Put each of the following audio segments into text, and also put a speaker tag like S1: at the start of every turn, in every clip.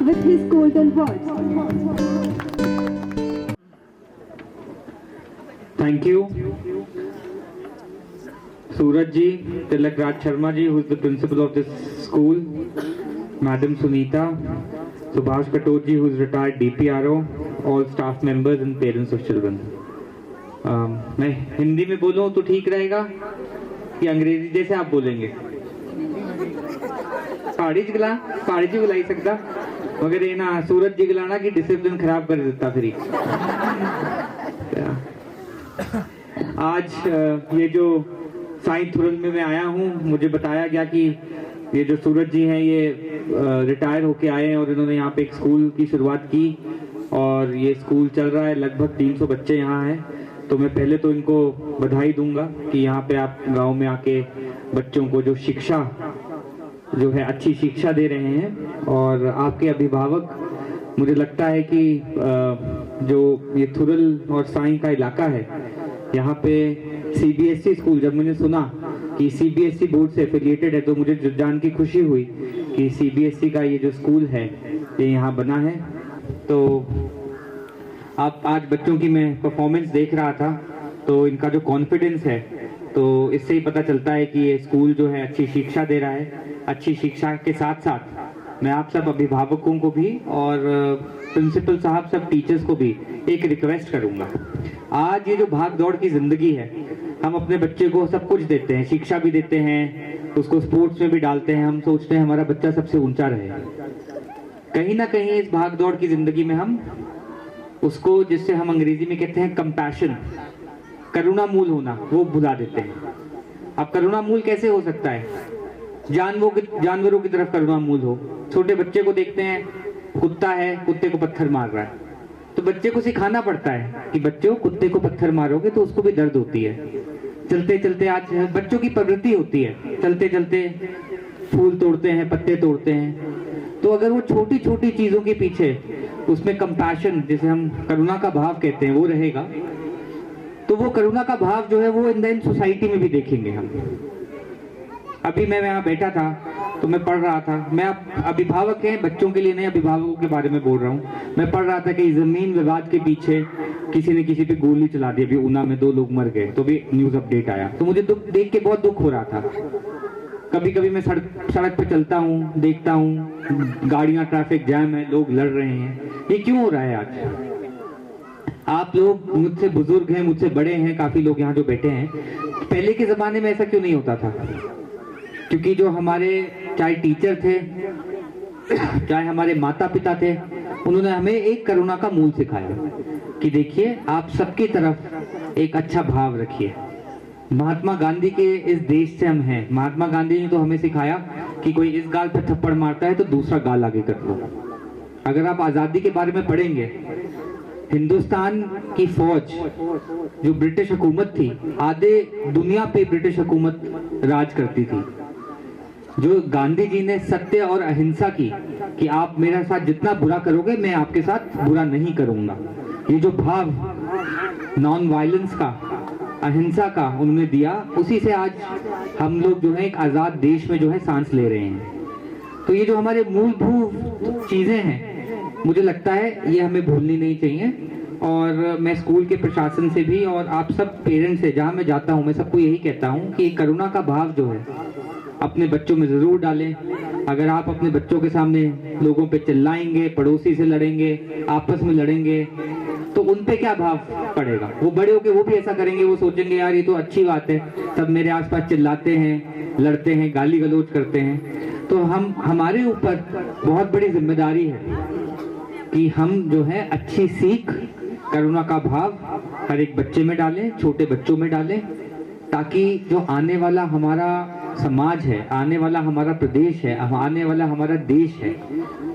S1: with his golden words.
S2: Thank you. Suraj ji, Tilak Raj Sharma ji, who is the principal of this school, Madam Sunita, Subhash Katot ji, who is retired DPRO, all staff members and parents of children. मैं हिंदी में बोलूं तो ठीक रहेगा कि अंग्रेजी जैसे आप बोलेंगे? पहाड़ी जी बुलाई सकता मगर ये ना सूरज जी गिलाना कि डिसिप्लिन खराब कर देता फिर आज ये जो साइंस थुरल में मैं आया हूँ, मुझे बताया गया कि ये जो सूरज जी हैं ये रिटायर होके आए हैं और इन्होंने यहाँ पे एक स्कूल की शुरुआत की और ये स्कूल चल रहा है, लगभग 300 बच्चे यहाँ हैं। तो मैं पहले तो इनको बधाई दूंगा कि यहाँ पे आप गांव में आके बच्चों को जो शिक्षा जो है अच्छी शिक्षा दे रहे हैं और आपके अभिभावक, मुझे लगता है कि जो ये थुरल और साई का इलाका है यहाँ पे CBSE स्कूल, जब मैंने सुना कि CBSE बोर्ड से एफिलिएटेड है तो मुझे जान की खुशी हुई कि CBSE का ये जो स्कूल है ये यहाँ बना है। तो आप आज बच्चों की मैं परफॉर्मेंस देख रहा था तो इनका जो कॉन्फिडेंस है तो इससे ही पता चलता है कि ये स्कूल जो है अच्छी शिक्षा दे रहा है। अच्छी शिक्षा के साथ साथ मैं आप सब अभिभावकों को भी और प्रिंसिपल साहब सब टीचर्स को भी एक रिक्वेस्ट करूंगा। आज ये जो भाग दौड़ की जिंदगी है, हम अपने बच्चे को सब कुछ देते हैं, शिक्षा भी देते हैं, उसको स्पोर्ट्स में भी डालते हैं, हम सोचते हैं हमारा बच्चा सबसे ऊंचा रहे। कहीं ना कहीं इस भाग दौड़ की जिंदगी में हम उसको, जिससे हम अंग्रेजी में कहते हैं कंपैशन, करुणामूल होना, वो भुला देते हैं। अब करुणामूल कैसे हो सकता है? जानवरों की तरफ करुणामूल हो। छोटे बच्चे को देखते हैं, कुत्ता है, कुत्ते को पत्थर मार रहा है, तो बच्चे को सिखाना पड़ता है कि बच्चों कुत्ते को पत्थर मारोगे तो उसको भी दर्द होती है। चलते चलते आज बच्चों की प्रवृत्ति होती है, चलते चलते फूल तोड़ते हैं, पत्ते तोड़ते हैं। तो अगर वो छोटी छोटी चीजों के पीछे उसमें कंपैशन, जिसे हम करुणा का भाव कहते हैं, वो रहेगा तो वो करुणा का भाव जो है वो इन सोसाइटी में भी देखेंगे हम। अभी मैं यहाँ बैठा था तो मैं पढ़ रहा था, मैं अभिभावक हैं, बच्चों के लिए नहीं, अभिभावकों के बारे में बोल रहा हूँ। मैं पढ़ रहा था कि जमीन विवाद के पीछे किसी ने किसी पे गोली चला दी, अभी ऊना में 2 लोग मर गए, तो भी न्यूज अपडेट आया। तो मुझे देख के बहुत दुख हो रहा था। कभी कभी मैं सड़क पे चलता हूँ, देखता हूँ गाड़ियां, ट्रैफिक जैम है, लोग लड़ रहे हैं। ये क्यों हो रहा है आज? आप लोग मुझसे बुजुर्ग हैं, मुझसे बड़े हैं, काफी लोग यहाँ जो बैठे हैं, पहले के जमाने में ऐसा क्यों नहीं होता था? क्योंकि जो हमारे चाहे टीचर थे, चाहे हमारे माता पिता थे, उन्होंने हमें एक करुणा का मूल सिखाया कि देखिए आप सबकी तरफ एक अच्छा भाव रखिए। महात्मा गांधी के इस देश से हम हैं। महात्मा गांधी ने तो हमें सिखाया कि कोई इस गाल पर थप्पड़ मारता है तो दूसरा गाल आगे कर लो। अगर आप आजादी के बारे में पढ़ेंगे, हिंदुस्तान की फौज जो ब्रिटिश हुकूमत थी, आधे दुनिया पे ब्रिटिश हुकूमत राज करती थी। जो गांधी जी ने सत्य और अहिंसा की कि आप मेरे साथ जितना बुरा करोगे मैं आपके साथ बुरा नहीं करूंगा, ये जो भाव नॉन वायलेंस का, अहिंसा का उन्होंने दिया, उसी से आज हम लोग जो है एक आजाद देश में जो है सांस ले रहे हैं। तो ये जो हमारे मूलभूत चीजें हैं, मुझे लगता है ये हमें भूलनी नहीं चाहिए। और मैं स्कूल के प्रशासन से भी और आप सब पेरेंट्स से, जहाँ मैं जाता हूँ, मैं सबको यही कहता हूँ कि करुणा का भाव जो है अपने बच्चों में जरूर डालें। अगर आप अपने बच्चों के सामने लोगों पे चिल्लाएंगे, पड़ोसी से लड़ेंगे, आपस में लड़ेंगे, तो उन पे क्या भाव पड़ेगा? वो बड़े होके वो भी ऐसा करेंगे, वो सोचेंगे यार ये तो अच्छी बात है, सब मेरे आसपास चिल्लाते हैं, लड़ते हैं, गाली गलौज करते हैं। तो हमारे ऊपर बहुत बड़ी जिम्मेदारी है कि हम जो है अच्छी सीख, करुणा का भाव हर एक बच्चे में डालें, छोटे बच्चों में डालें, ताकि जो आने वाला हमारा समाज है, आने वाला हमारा प्रदेश है, आने वाला हमारा देश है,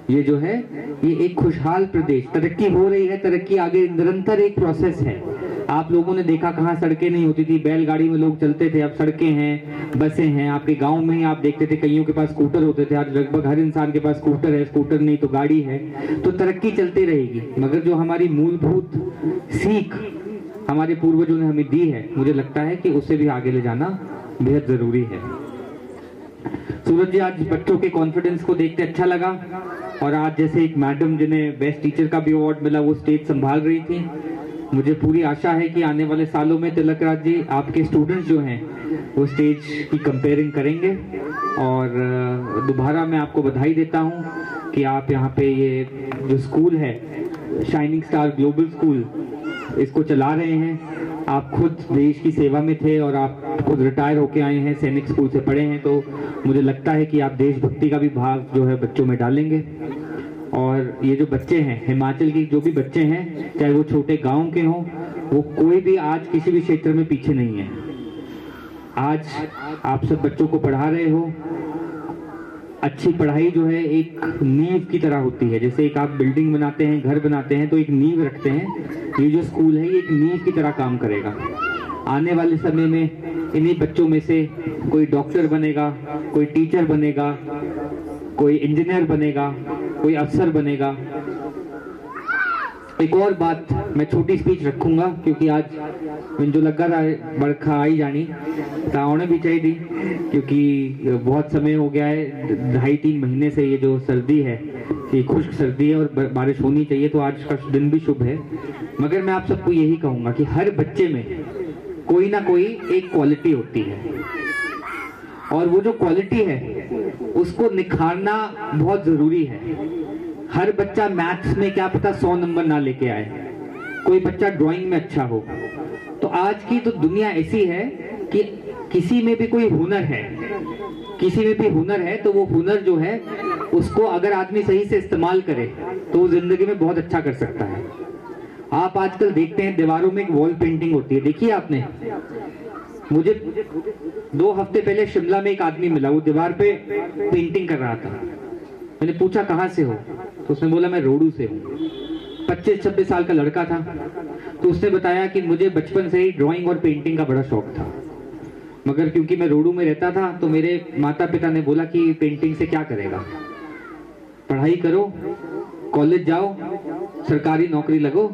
S2: ये जो है ये एक खुशहाल प्रदेश, तरक्की हो रही है, तरक्की आगे निरंतर एक प्रोसेस है। आप लोगों ने देखा कहाँ सड़कें नहीं होती थी, बैलगाड़ी में लोग चलते थे, अब सड़कें हैं, बसें हैं। आपके गांव में ही आप देखते थे कईयों के पास स्कूटर होते थे, आज लगभग हर इंसान के पास स्कूटर है, स्कूटर नहीं तो गाड़ी है। तो तरक्की चलती रहेगी, मगर जो हमारी मूलभूत सीख हमारे पूर्वजों ने हमें दी है, मुझे लगता है कि उसे भी आगे ले जाना बेहद जरूरी है। सूरज जी, आज बच्चों के कॉन्फिडेंस को देखते अच्छा लगा, और आज जैसे एक मैडम जिन्हें बेस्ट टीचर का भी अवार्ड मिला वो स्टेज संभाल रही थी। मुझे पूरी आशा है कि आने वाले सालों में तिलक राज जी आपके स्टूडेंट्स जो हैं वो स्टेज की कंपेयरिंग करेंगे। और दोबारा मैं आपको बधाई देता हूं कि आप यहाँ पे ये जो स्कूल है शाइनिंग स्टार ग्लोबल स्कूल, इसको चला रहे हैं। आप खुद देश की सेवा में थे और आप खुद रिटायर होके आए हैं, सैनिक स्कूल से पढ़े हैं, तो मुझे लगता है कि आप देशभक्ति का भी भाव जो है बच्चों में डालेंगे। और ये जो बच्चे हैं, हिमाचल के जो भी बच्चे हैं, चाहे वो छोटे गांव के हों, वो कोई भी आज किसी भी क्षेत्र में पीछे नहीं है। आज आप सब बच्चों को पढ़ा रहे हो। अच्छी पढ़ाई जो है एक नींव की तरह होती है। जैसे एक आप बिल्डिंग बनाते हैं, घर बनाते हैं, तो एक नींव रखते हैं। ये जो स्कूल है ये एक नींव की तरह काम करेगा। आने वाले समय में इन्हीं बच्चों में से कोई डॉक्टर बनेगा, कोई टीचर बनेगा, कोई इंजीनियर बनेगा, कोई अफसर बनेगा। एक और बात, मैं छोटी स्पीच रखूंगा क्योंकि आज जो लगा था बरखा आई जानी ताने भी चाहिए, क्योंकि बहुत समय हो गया है, 2.5-3 महीने से ये जो सर्दी है ये खुश्क सर्दी है और बारिश होनी चाहिए, तो आज का दिन भी शुभ है। मगर मैं आप सबको यही कहूंगा कि हर बच्चे में कोई ना कोई एक क्वालिटी होती है, और वो जो क्वालिटी है उसको निखारना बहुत जरूरी है। हर बच्चा मैथ्स में क्या पता 100 नंबर ना लेके आए, कोई बच्चा ड्राइंग में अच्छा हो। तो आज की तो दुनिया ऐसी है कि किसी में भी कोई हुनर है, किसी में भी हुनर है, तो वो हुनर जो है उसको अगर आदमी सही से इस्तेमाल करे तो वो जिंदगी में बहुत अच्छा कर सकता है। आप आजकल देखते हैं दीवारों में एक वॉल पेंटिंग होती है, देखिए आपने। मुझे 2 हफ्ते पहले शिमला में एक आदमी मिला, वो दीवार पे पेंटिंग कर रहा था। मैंने पूछा कहाँ से हो, तो उसने बोला मैं रोडू से हूँ। 25-26 साल का लड़का था। तो उसने बताया कि मुझे बचपन से ही ड्राइंग और पेंटिंग का बड़ा शौक था, मगर क्योंकि मैं रोडू में रहता था तो मेरे माता पिता ने बोला कि पेंटिंग से क्या करेगा, पढ़ाई करो, कॉलेज जाओ, सरकारी नौकरी लगो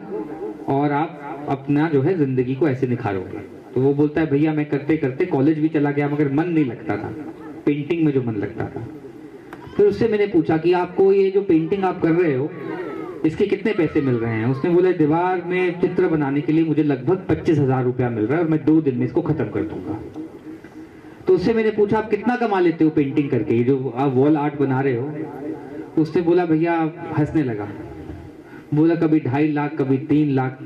S2: और आप अपना जो है जिंदगी को ऐसे निखारोगे। तो वो बोलता है भैया मैं करते करते कॉलेज भी चला गया, मगर मन नहीं लगता था, पेंटिंग में जो मन लगता था। फिर उससे मैंने पूछा कि आपको ये जो पेंटिंग आप कर रहे हो इसके कितने पैसे मिल रहे हैं? उसने बोला दीवार में चित्र बनाने के लिए मुझे लगभग 25,000 रुपया मिल रहा है और मैं 2 दिन में इसको खत्म कर दूंगा। तो उससे मैंने पूछा आप कितना कमा लेते हो पेंटिंग करके, ये जो आप वॉल आर्ट बना रहे हो? उसने बोला भैया, हंसने लगा, बोला कभी 2.5 लाख, कभी 3 लाख,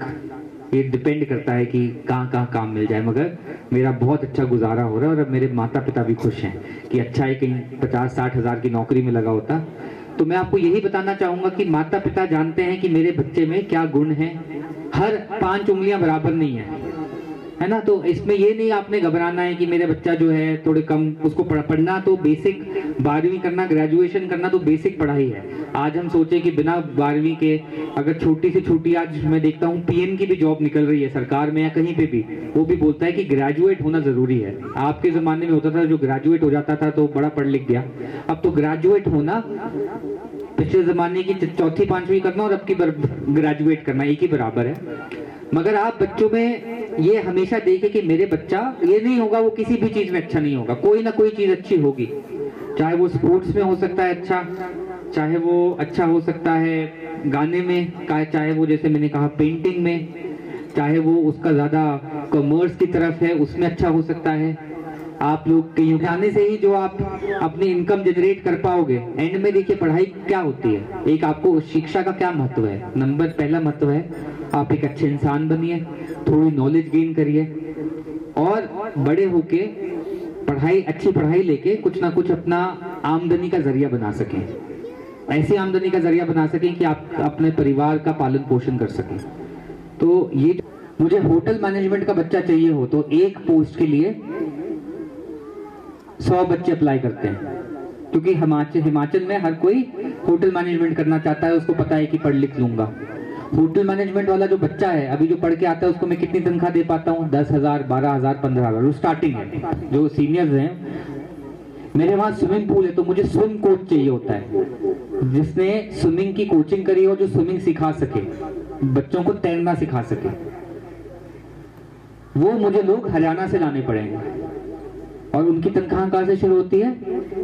S2: ये डिपेंड करता है कि कहाँ काम मिल जाए, मगर मेरा बहुत अच्छा गुजारा हो रहा है और अब मेरे माता पिता भी खुश हैं कि अच्छा है कहीं 50-60 हज़ार की नौकरी में लगा होता। तो मैं आपको यही बताना चाहूंगा कि माता पिता जानते हैं कि मेरे बच्चे में क्या गुण है। हर 5 उंगलियां बराबर नहीं है ना? तो इसमें ये नहीं आपने घबराना है कि मेरे बच्चा जो है थोड़े कम, उसको पढ़ना तो बेसिक, 12वीं करना, ग्रेजुएशन करना तो बेसिक पढ़ाई है। आज हम सोचे कि बिना 12वीं के अगर छोटी से छोटी, आज मैं देखता हूँ पीएम की भी जॉब निकल रही है सरकार में या कहीं पे भी, वो भी बोलता है कि ग्रेजुएट होना जरूरी है। आपके जमाने में होता था जो ग्रेजुएट हो जाता था तो बड़ा पढ़ लिख गया, अब तो ग्रेजुएट होना, पिछले जमाने की 4वीं 5वीं करना और अब की ग्रेजुएट करना एक ही बराबर है। मगर आप बच्चों में ये हमेशा देखें कि मेरे बच्चा, ये नहीं होगा वो किसी भी चीज में अच्छा नहीं होगा, कोई ना कोई चीज अच्छी होगी, चाहे वो स्पोर्ट्स में हो सकता है अच्छा, चाहे वो अच्छा हो सकता है गाने में, चाहे वो जैसे मैंने कहा पेंटिंग में, चाहे वो उसका ज्यादा कॉमर्स की तरफ है उसमें अच्छा हो सकता है। आप लोग कहीं जाने से ही जो आप अपनी इनकम जनरेट कर पाओगे। एंड में देखिए पढ़ाई क्या होती है, एक आपको शिक्षा का क्या महत्व है, नंबर पहला महत्व है आप एक अच्छे इंसान बनिए, थोड़ी नॉलेज गेन करिए और बड़े होके पढ़ाई, अच्छी पढ़ाई लेके कुछ ना कुछ अपना आमदनी का जरिया बना सकें, ऐसी आमदनी का जरिया बना सकें कि आप अपने परिवार का पालन पोषण कर सकें। तो ये मुझे होटल मैनेजमेंट का बच्चा चाहिए हो तो एक पोस्ट के लिए 100 बच्चे अप्लाई करते हैं, क्योंकि हिमाचल में हर कोई होटल मैनेजमेंट करना चाहता है, उसको पता है कि पढ़ लिख लूंगा। होटल मैनेजमेंट वाला जो बच्चा है अभी जो पढ़ के आता है उसको मैं कितनी तनख्वाह दे पाता हूँ? 10,000, 12,000, 15,000, वो स्टार्टिंग है। जो सीनियर्स हैं, मेरे वहां स्विमिंग पूल है तो मुझे स्विम कोच चाहिए होता है, जिसने स्विमिंग की कोचिंग करी हो, जो स्विमिंग सिखा सके, बच्चों को तैरना सिखा सके। वो मुझे लोग हरियाणा से लाने पड़ेंगे।
S1: और उनकी तनख्वाह कहाँ से शुरू होती है?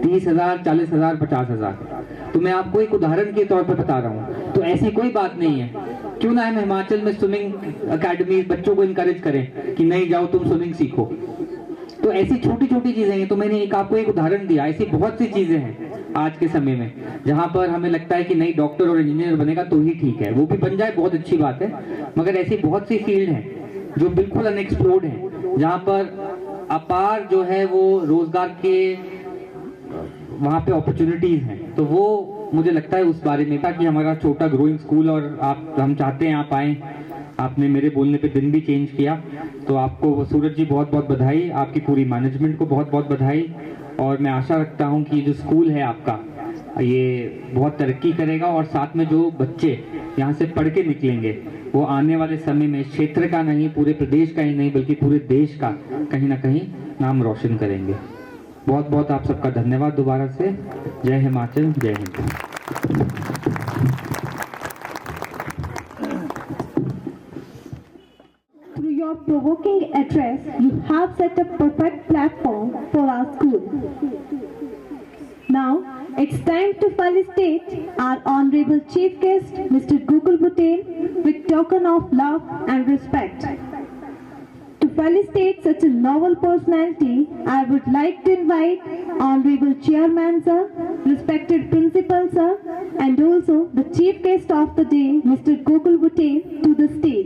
S1: 30,000, 40,000, 50,000। तो मैं आपको एक उदाहरण के तौर पर बता रहा हूँ। तो ऐसी कोई बात नहीं है, क्यों ना हम हिमाचल में स्विमिंग अकेडमी बच्चों को इनकरेज करें कि नहीं जाओ तुम स्विमिंग सीखो। तो ऐसी छोटी छोटी चीजें हैं। तो मैंने आपको एक उदाहरण दिया, ऐसी बहुत सी चीजें हैं आज के समय में जहां पर हमें लगता है कि नहीं डॉक्टर और इंजीनियर बनेगा तो ही ठीक है, वो भी बन जाए बहुत अच्छी बात है, मगर ऐसी बहुत सी फील्ड हैं जो बिल्कुल अनएक्सप्लोर्ड हैं, जहां पर अपार जो है वो रोजगार के वहां पे अपॉर्चुनिटीज हैं। तो वो मुझे लगता है उस बारे में था कि हमारा छोटा ग्रोइंग स्कूल, और हम चाहते हैं आप आए। आपने मेरे बोलने पे दिन भी चेंज किया, तो आपको सूरज जी बहुत बहुत बधाई, आपकी पूरी मैनेजमेंट को बहुत बहुत बधाई। और मैं आशा रखता हूं कि जो स्कूल है आपका ये बहुत तरक्की करेगा, और साथ में जो बच्चे यहाँ से पढ़ के निकलेंगे वो आने वाले समय में क्षेत्र का नहीं, पूरे प्रदेश का ही नहीं बल्कि पूरे देश का कहीं ना कहीं नाम रोशन करेंगे। बहुत बहुत आप सबका धन्यवाद दोबारा से। जय हिमाचल, जय Hind.
S3: Through your provoking address, you have set a perfect platform for our school. Now, it's time to felicitate our Honorable Chief Guest, Mr. Gokul Patel, with token of love and respect. To felicitate such a novel personality, I would like to invite Honorable Chairman Sir, respected Principal Sir, and also the Chief Guest of the day, Mr. Gokul Patel, to the stage.